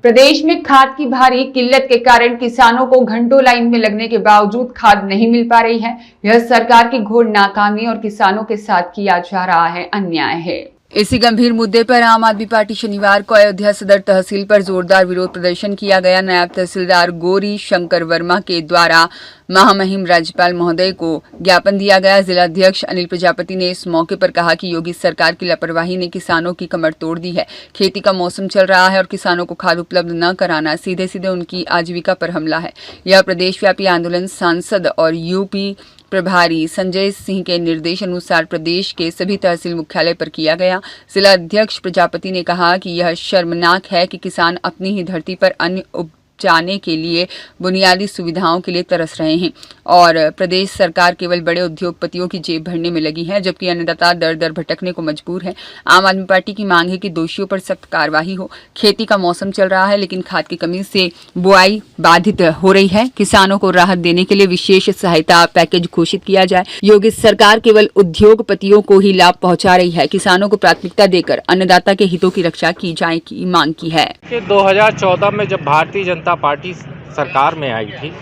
प्रदेश में खाद की भारी किल्लत के कारण किसानों को घंटों लाइन में लगने के बावजूद खाद नहीं मिल पा रही है। यह सरकार की घोर नाकामी और किसानों के साथ किया जा रहा है अन्याय है। इसी गंभीर मुद्दे पर आम आदमी पार्टी शनिवार को अयोध्या सदर तहसील पर जोरदार विरोध प्रदर्शन किया गया। नायब तहसीलदार गौरी शंकर वर्मा के द्वारा महामहिम राज्यपाल महोदय को ज्ञापन दिया गया। जिलाध्यक्ष अनिल प्रजापति ने इस मौके पर कहा कि योगी सरकार की लापरवाही ने किसानों की कमर तोड़ दी है। खेती का मौसम चल रहा है और किसानों को खाद उपलब्ध न कराना सीधे सीधे उनकी आजीविका पर हमला है। यह प्रदेशव्यापी आंदोलन सांसद और यूपी प्रभारी संजय सिंह के निर्देश अनुसार प्रदेश के सभी तहसील मुख्यालय पर किया गया। जिला अध्यक्ष प्रजापति ने कहा कि यह शर्मनाक है कि किसान अपनी ही धरती पर अन्न उपजाने के लिए बुनियादी सुविधाओं के लिए तरस रहे हैं और प्रदेश सरकार केवल बड़े उद्योगपतियों की जेब भरने में लगी है, जबकि अन्नदाता दर दर भटकने को मजबूर है। आम आदमी पार्टी की मांग है कि दोषियों पर सख्त कार्रवाई हो। खेती का मौसम चल रहा है लेकिन खाद की कमी से बुआई बाधित हो रही है। किसानों को राहत देने के लिए विशेष सहायता पैकेज घोषित किया जाए। योगी सरकार केवल उद्योगपतियों को ही लाभ पहुंचा रही है। किसानों को प्राथमिकता देकर अन्नदाता के हितों की रक्षा की जाए की मांग की है। 2014 में जब भारतीय जनता पार्टी सरकार में आई थी,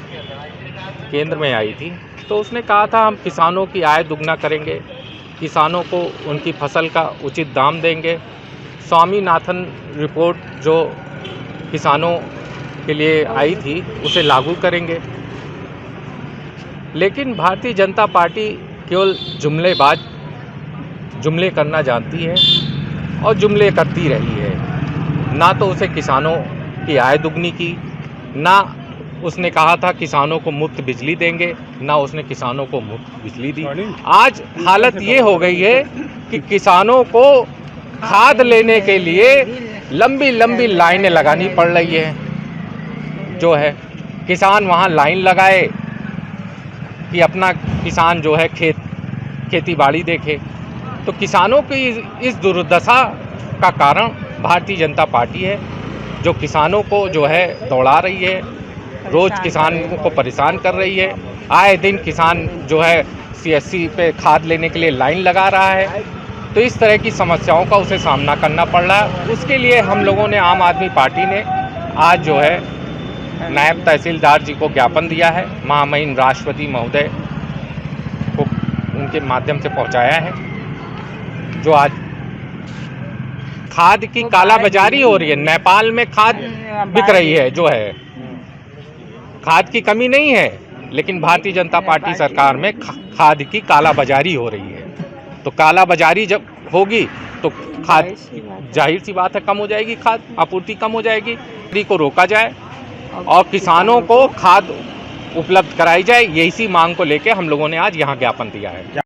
केंद्र में आई थी, तो उसने कहा था हम किसानों की आय दुगना करेंगे, किसानों को उनकी फसल का उचित दाम देंगे, स्वामीनाथन रिपोर्ट जो किसानों के लिए आई थी उसे लागू करेंगे। लेकिन भारतीय जनता पार्टी केवल जुमले करना जानती है और जुमले करती रही है। ना तो उसे किसानों की आय दुगनी की, ना उसने कहा था किसानों को मुफ्त बिजली देंगे, ना उसने किसानों को मुफ्त बिजली दी। आज हालत ये हो गई है कि किसानों को खाद लेने के लिए लंबी लंबी लाइनें लगानी पड़ रही है। जो है किसान वहाँ लाइन लगाए कि अपना किसान जो है खेती बाड़ी देखे। तो किसानों की इस दुर्दशा का कारण भारतीय जनता पार्टी है, जो किसानों को जो है दौड़ा रही है, रोज किसानों को परेशान कर रही है। आए दिन किसान जो है सीएससी पे खाद लेने के लिए लाइन लगा रहा है। तो इस तरह की समस्याओं का उसे सामना करना पड़ रहा है। उसके लिए हम लोगों ने, आम आदमी पार्टी ने आज जो है नायब तहसीलदार जी को ज्ञापन दिया है, महामहिम राष्ट्रपति महोदय को उनके माध्यम से पहुंचाया है। जो आज खाद की कालाबाजारी हो रही है, नेपाल में खाद बिक रही है, जो है खाद की कमी नहीं है, लेकिन भारतीय जनता पार्टी सरकार में खाद की कालाबाजारी हो रही है। तो कालाबाजारी जब होगी तो खाद, जाहिर सी बात है, कम हो जाएगी, खाद आपूर्ति कम हो जाएगी। को रोका जाए और किसानों को खाद उपलब्ध कराई जाए, यही सी मांग को लेकर हम लोगों ने आज यहाँ ज्ञापन दिया है।